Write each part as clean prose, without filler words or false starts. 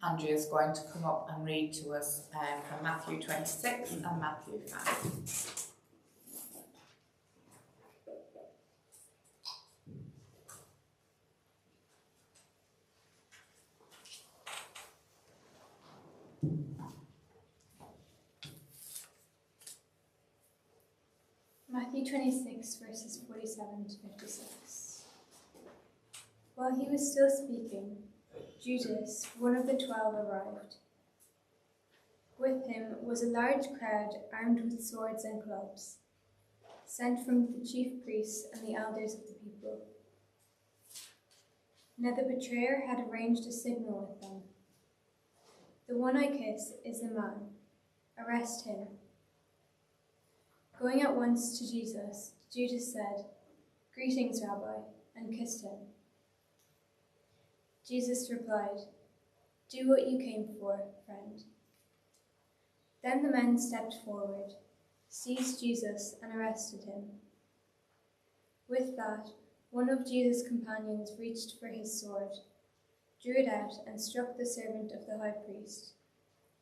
Andrea's going to come up and read to us from Matthew 26 and Matthew 5. Matthew 26, verses 47 to 56. While he was still speaking, Judas, one of the 12, arrived. With him was a large crowd armed with swords and clubs, sent from the chief priests and the elders of the people. Now the betrayer had arranged a signal with them. "The one I kiss is the man. Arrest him." Going at once to Jesus, Judas said, "Greetings, Rabbi," and kissed him. Jesus replied, "Do what you came for, friend." Then the men stepped forward, seized Jesus, and arrested him. With that, one of Jesus' companions reached for his sword, drew it out, and struck the servant of the high priest,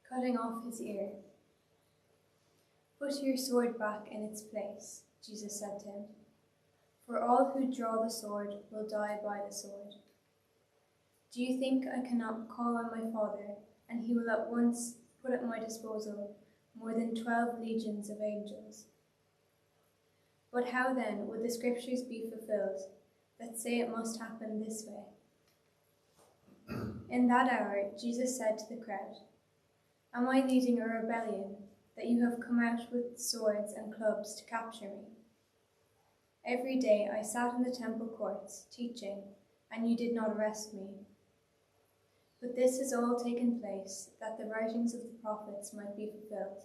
cutting off his ear. "Put your sword back in its place," Jesus said to him, "for all who draw the sword will die by the sword. Do you think I cannot call on my Father, and he will at once put at my disposal more than 12 legions of angels? But how then would the scriptures be fulfilled that say it must happen this way?" In that hour, Jesus said to the crowd, "Am I leading a rebellion, that you have come out with swords and clubs to capture me? Every day I sat in the temple courts, teaching, and you did not arrest me. But this has all taken place, that the writings of the prophets might be fulfilled."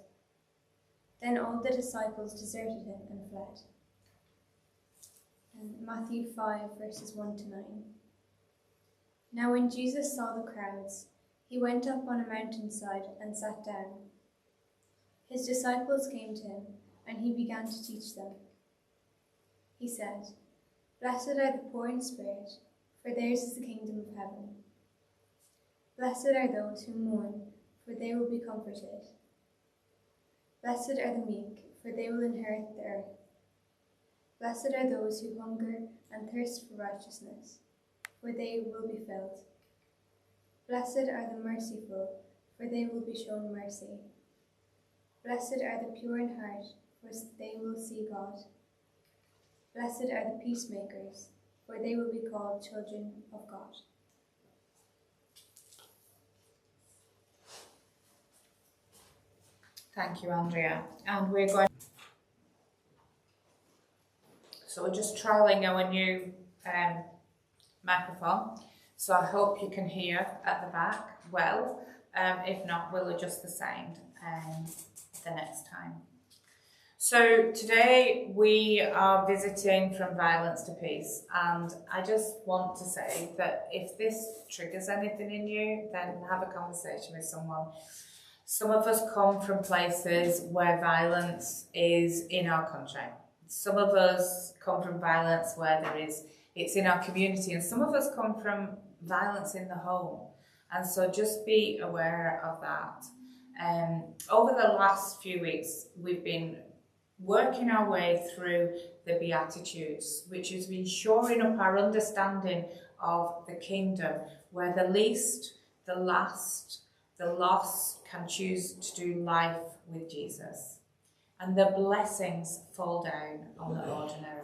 Then all the disciples deserted him and fled. And Matthew 5, verses 1 to 9. Now when Jesus saw the crowds, he went up on a mountainside and sat down. His disciples came to him, and he began to teach them. He said, "Blessed are the poor in spirit, for theirs is the kingdom of heaven. Blessed are those who mourn, for they will be comforted. Blessed are the meek, for they will inherit the earth. Blessed are those who hunger and thirst for righteousness, for they will be filled. Blessed are the merciful, for they will be shown mercy. Blessed are the pure in heart, for they will see God. Blessed are the peacemakers, for they will be called children of God." Thank you, Andrea. And we're going... So we're just trialling our new microphone. So I hope you can hear at the back well. If not, we'll adjust the sound the next time. So today we are visiting from violence to peace, and I just want to say that if this triggers anything in you, then have a conversation with someone. Some of us come from places where violence is in our country. Some of us come from violence where it's in our community, and some of us come from violence in the home. And so just be aware of that. Over the last few weeks, we've been working our way through the Beatitudes, which has been shoring up our understanding of the kingdom, where the least, the last, the lost can choose to do life with Jesus, and the blessings fall down on the ordinary.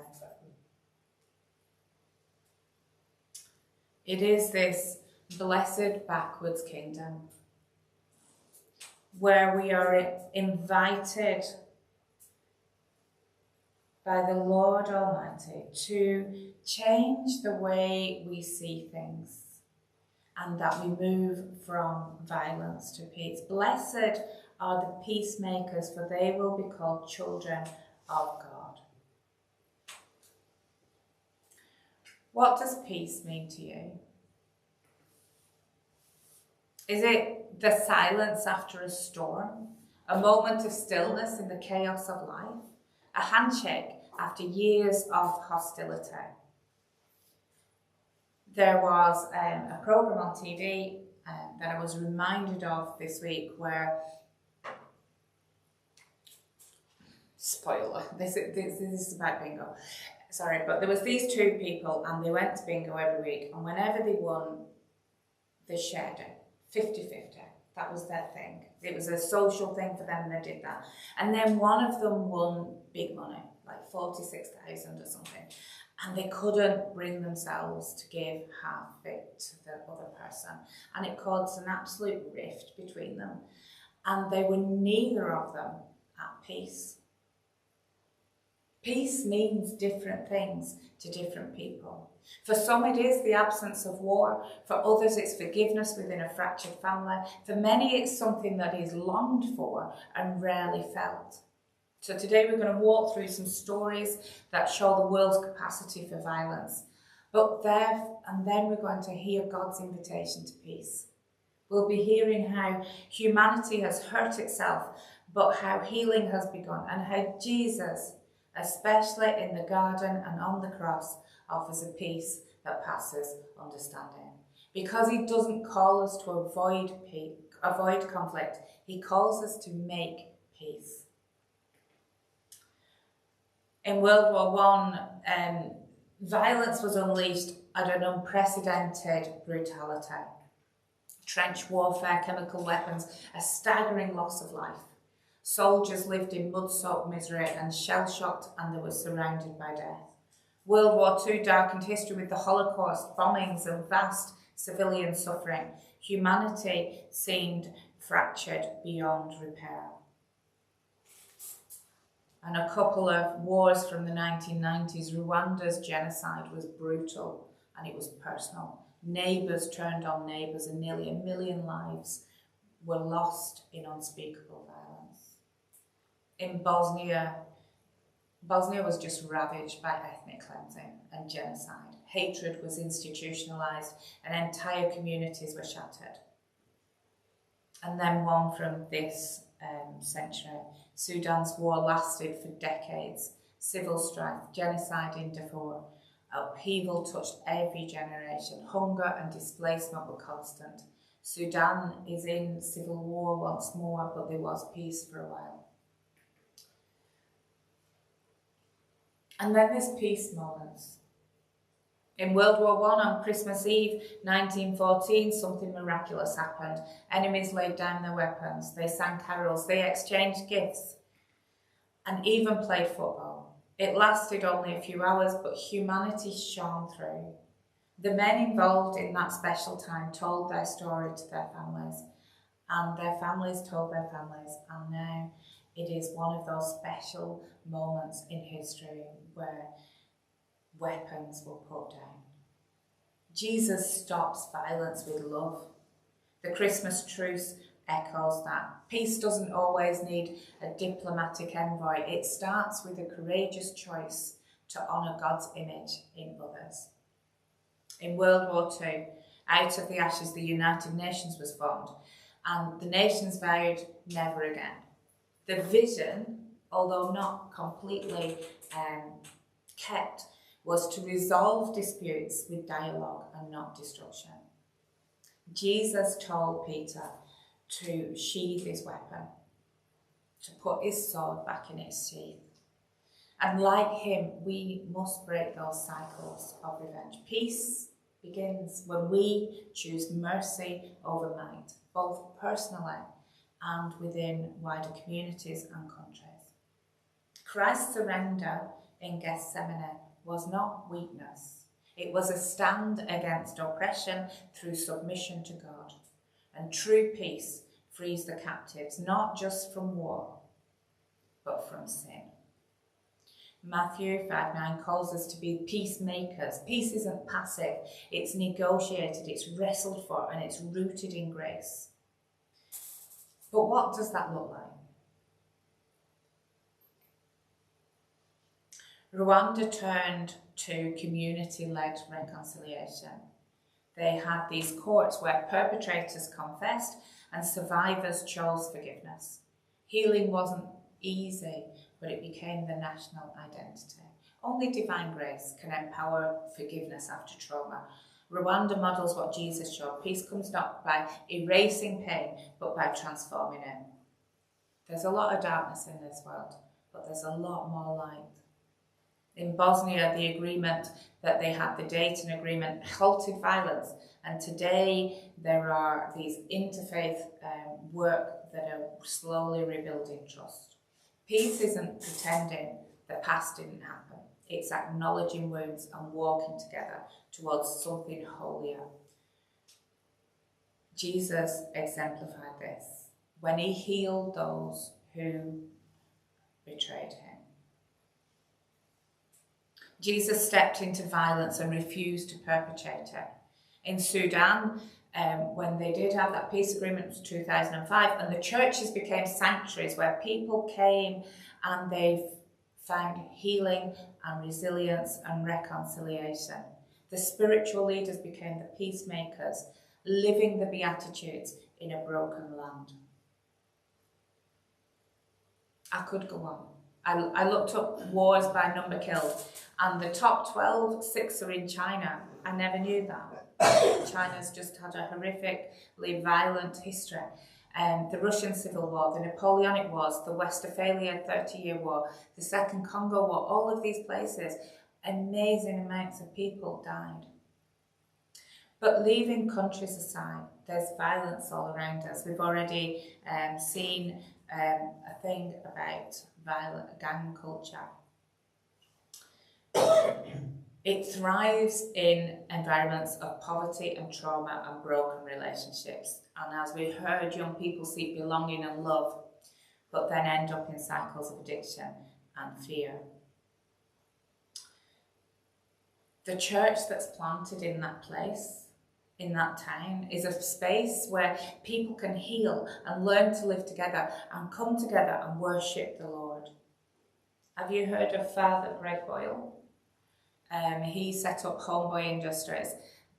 It is this blessed backwards kingdom where we are invited by the Lord Almighty to change the way we see things, and that we move from violence to peace. Blessed are the peacemakers, for they will be called children of God. What does peace mean to you? Is it the silence after a storm? A moment of stillness in the chaos of life? A handshake after years of hostility? There was a programme on TV that I was reminded of this week where, spoiler, this is about bingo, sorry, but there was these two people and they went to bingo every week, and whenever they won, they shared it, 50-50. That was their thing. It was a social thing for them, they did that. And then one of them won big money, like 46,000 or something. And they couldn't bring themselves to give half of it to the other person. And it caused an absolute rift between them. And they were neither of them at peace. Peace means different things to different people. For some it is the absence of war, for others it's forgiveness within a fractured family, for many it's something that is longed for and rarely felt. So today we're going to walk through some stories that show the world's capacity for violence, and then we're going to hear God's invitation to peace. We'll be hearing how humanity has hurt itself, but how healing has begun, and how Jesus, especially in the garden and on the cross, offers a peace that passes understanding. Because he doesn't call us to avoid conflict, he calls us to make peace. In World War I, violence was unleashed at an unprecedented brutality. Trench warfare, chemical weapons, a staggering loss of life. Soldiers lived in mud-soaked misery and shell-shocked, and they were surrounded by death. World War II darkened history with the Holocaust, bombings and vast civilian suffering. Humanity seemed fractured beyond repair. And a couple of wars from the 1990s, Rwanda's genocide was brutal and it was personal. Neighbours turned on neighbours, and nearly 1 million lives were lost in unspeakable violence. In Bosnia was just ravaged by ethnic cleansing and genocide. Hatred was institutionalised and entire communities were shattered. And then one from this century, Sudan's war lasted for decades. Civil strife, genocide in Darfur, upheaval touched every generation. Hunger and displacement were constant. Sudan is in civil war once more, but there was peace for a while. And then there's peace moments. In World War I, on Christmas Eve 1914, something miraculous happened. Enemies laid down their weapons, they sang carols, they exchanged gifts, and even played football. It lasted only a few hours, but humanity shone through. The men involved in that special time told their story to their families, and their families told their families, and now it is one of those special moments in history where weapons were put down. Jesus stops violence with love. The Christmas truce echoes that. Peace doesn't always need a diplomatic envoy. It starts with a courageous choice to honour God's image in others. In World War II, out of the ashes, the United Nations was formed, and the nations vowed never again. The vision, although not completely kept, was to resolve disputes with dialogue and not destruction. Jesus told Peter to sheathe his weapon, to put his sword back in its sheath. And like him, we must break those cycles of revenge. Peace begins when we choose mercy over might, both personally and within wider communities and countries. Christ's surrender in Gethsemane was not weakness. It was a stand against oppression through submission to God. And true peace frees the captives, not just from war, but from sin. Matthew 5:9 calls us to be peacemakers. Peace isn't passive, it's negotiated, it's wrestled for, and it's rooted in grace. But what does that look like? Rwanda turned to community-led reconciliation. They had these courts where perpetrators confessed and survivors chose forgiveness. Healing wasn't easy, but it became the national identity. Only divine grace can empower forgiveness after trauma, Rwanda models what Jesus showed. Peace comes not by erasing pain, but by transforming it. There's a lot of darkness in this world, but there's a lot more light. In Bosnia, the agreement that they had, the Dayton Agreement, halted violence. And today there are these interfaith work that are slowly rebuilding trust. Peace isn't pretending the past didn't happen. It's acknowledging wounds and walking together towards something holier. Jesus exemplified this when he healed those who betrayed him. Jesus stepped into violence and refused to perpetrate it. In Sudan, when they did have that peace agreement, it was 2005, and the churches became sanctuaries where people came and they found healing and resilience and reconciliation. The spiritual leaders became the peacemakers, living the Beatitudes in a broken land. I could go on. I looked up wars by number killed, and the top 12, 6 are in China. I never knew that. China's just had a horrifically violent history. The Russian Civil War, the Napoleonic Wars, the Westphalia 30-year War, the Second Congo War, all of these places, amazing amounts of people died. But leaving countries aside, there's violence all around us. We've already seen a thing about violent gang culture. It thrives in environments of poverty and trauma and broken relationships. And as we heard, young people seek belonging and love, but then end up in cycles of addiction and fear. The church that's planted in that place, in that town, is a space where people can heal and learn to live together and come together and worship the Lord. Have you heard of Father Greg Boyle? He set up Homeboy Industries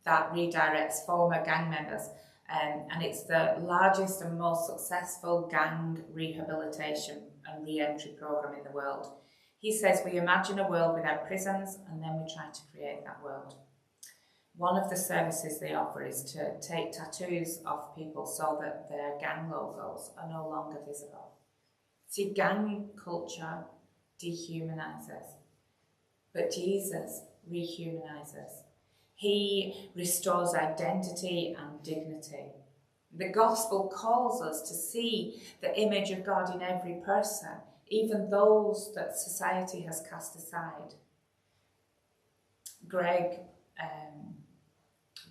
that redirects former gang members, and it's the largest and most successful gang rehabilitation and re-entry program in the world. He says we imagine a world without prisons and then we try to create that world. One of the services they offer is to take tattoos off people so that their gang logos are no longer visible. See, gang culture dehumanizes, but Jesus rehumanizes. He restores identity and dignity. The gospel calls us to see the image of God in every person, even those that society has cast aside. Greg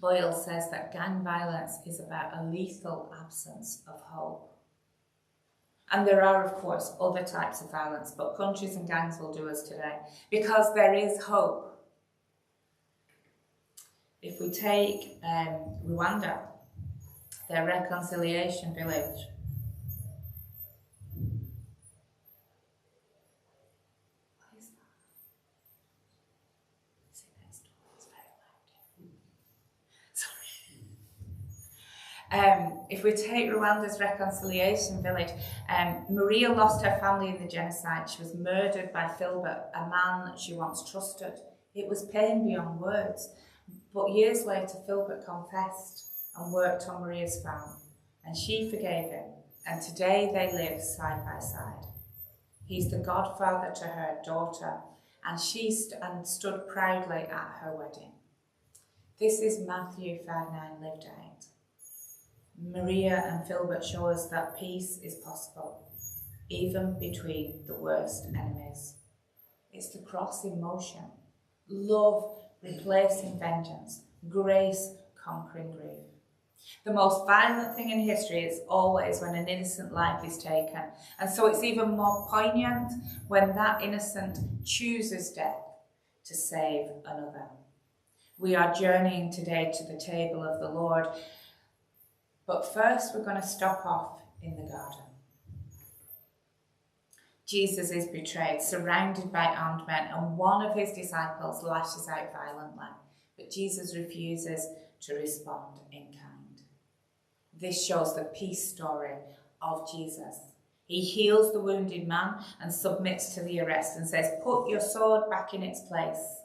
Boyle says that gang violence is about a lethal absence of hope. And there are, of course, other types of violence, but countries and gangs will do us today because there is hope. If we take Rwanda, their reconciliation village, what is that? Is it next door? It's very loud. Sorry. If we take Rwanda's reconciliation village, Maria lost her family in the genocide. She was murdered by Filbert, a man she once trusted. It was pain beyond words. But years later, Filbert confessed and worked on Maria's farm, and she forgave him, and today they live side by side. He's the godfather to her daughter, and she stood proudly at her wedding. This is Matthew 5:9 lived out. Maria and Filbert show us that peace is possible, even between the worst enemies. It's the cross in motion, love replacing vengeance, grace conquering grief. The most violent thing in history is always when an innocent life is taken, and so it's even more poignant when that innocent chooses death to save another. We are journeying today to the table of the Lord, but first we're going to stop off in the garden. Jesus is betrayed, surrounded by armed men, and one of his disciples lashes out violently, but Jesus refuses to respond in kind. This shows the peace story of Jesus. He heals the wounded man and submits to the arrest and says, "Put your sword back in its place."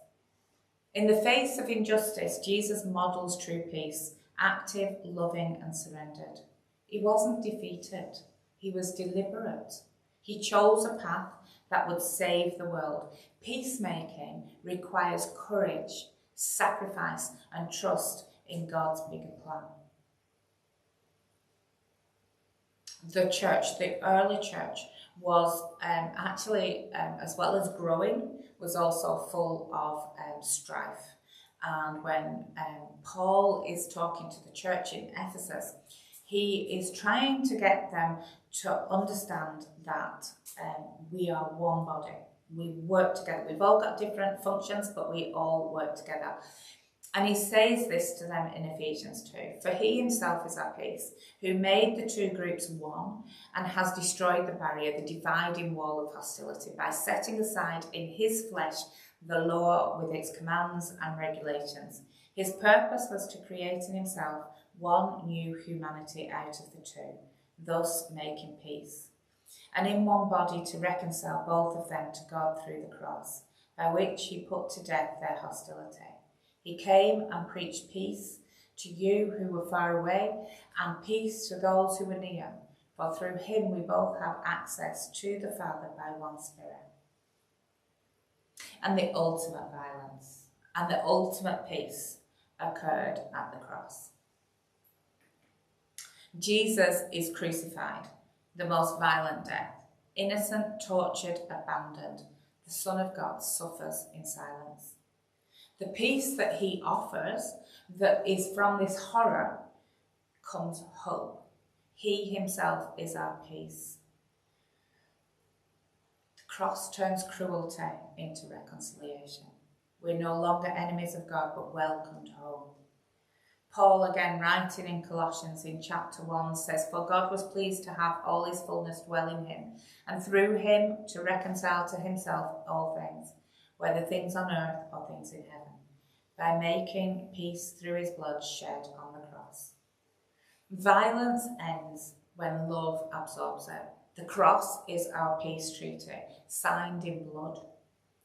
In the face of injustice, Jesus models true peace, active, loving and surrendered. He wasn't defeated. He was deliberate. He chose a path that would save the world. Peacemaking requires courage, sacrifice and trust in God's bigger plan. The church, the early church, was as well as growing, was also full of strife. And when Paul is talking to the church in Ephesus, he is trying to get them to understand that we are one body. We work together. We've all got different functions, but we all work together. And he says this to them in Ephesians 2. For he himself is our peace, who made the two groups one and has destroyed the barrier, the dividing wall of hostility, by setting aside in his flesh the law with its commands and regulations. His purpose was to create in himself one new humanity out of the two, thus making peace. And in one body to reconcile both of them to God through the cross, by which he put to death their hostility. He came and preached peace to you who were far away and peace to those who were near. For through him we both have access to the Father by one Spirit. And the ultimate violence and the ultimate peace occurred at the cross. Jesus is crucified, the most violent death. Innocent, tortured, abandoned, the Son of God suffers in silence. The peace that he offers, that is from this horror, comes hope. He himself is our peace. The cross turns cruelty into reconciliation. We're no longer enemies of God, but welcomed home. Paul, again writing in Colossians in chapter 1, says, For God was pleased to have all his fullness dwell in him, and through him to reconcile to himself all things, whether things on earth or things in heaven, by making peace through his blood shed on the cross. Violence ends when love absorbs it. The cross is our peace treaty, signed in blood,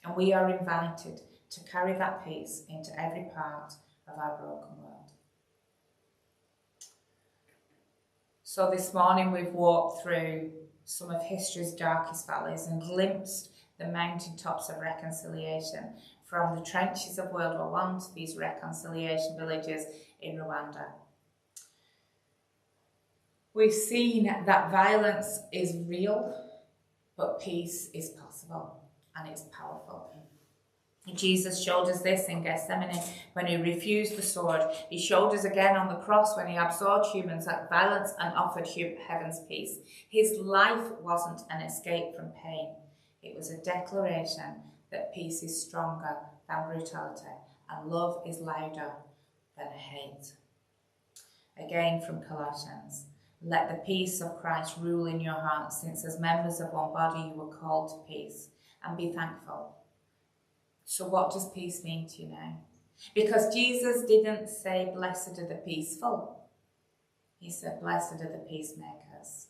and we are invited to carry that peace into every part of our broken world. So this morning we've walked through some of history's darkest valleys and glimpsed the mountaintops of reconciliation, from the trenches of World War I to these reconciliation villages in Rwanda. We've seen that violence is real, but peace is possible and it's powerful. Jesus showed us this in Gethsemane when he refused the sword. He showed us again on the cross when he absorbed humans at violence and offered heaven's peace. His life wasn't an escape from pain. It was a declaration that peace is stronger than brutality and love is louder than hate. Again from Colossians, let the peace of Christ rule in your hearts, since as members of one body you were called to peace, and be thankful. So what does peace mean to you now? Because Jesus didn't say, blessed are the peaceful. He said, blessed are the peacemakers.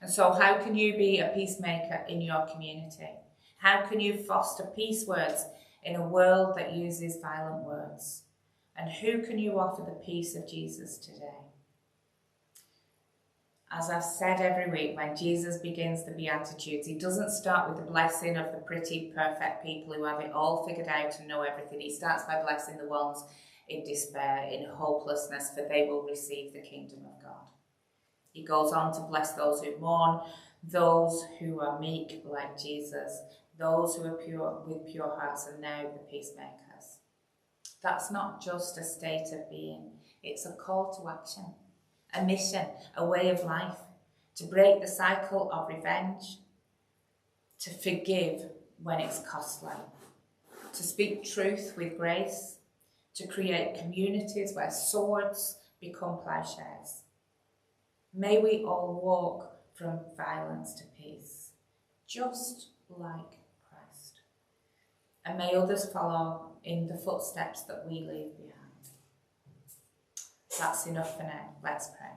And so how can you be a peacemaker in your community? How can you foster peace words in a world that uses violent words? And who can you offer the peace of Jesus today? As I've said every week, when Jesus begins the Beatitudes, he doesn't start with the blessing of the pretty, perfect people who have it all figured out and know everything. He starts by blessing the ones in despair, in hopelessness, for they will receive the kingdom of God. He goes on to bless those who mourn, those who are meek like Jesus, those who are pure with pure hearts, and now the peacemakers. That's not just a state of being, it's a call to action. A mission, a way of life, to break the cycle of revenge, to forgive when it's costly, to speak truth with grace, to create communities where swords become plowshares. May we all walk from violence to peace, just like Christ. And may others follow in the footsteps that we leave behind. That's enough for now. Let's pray.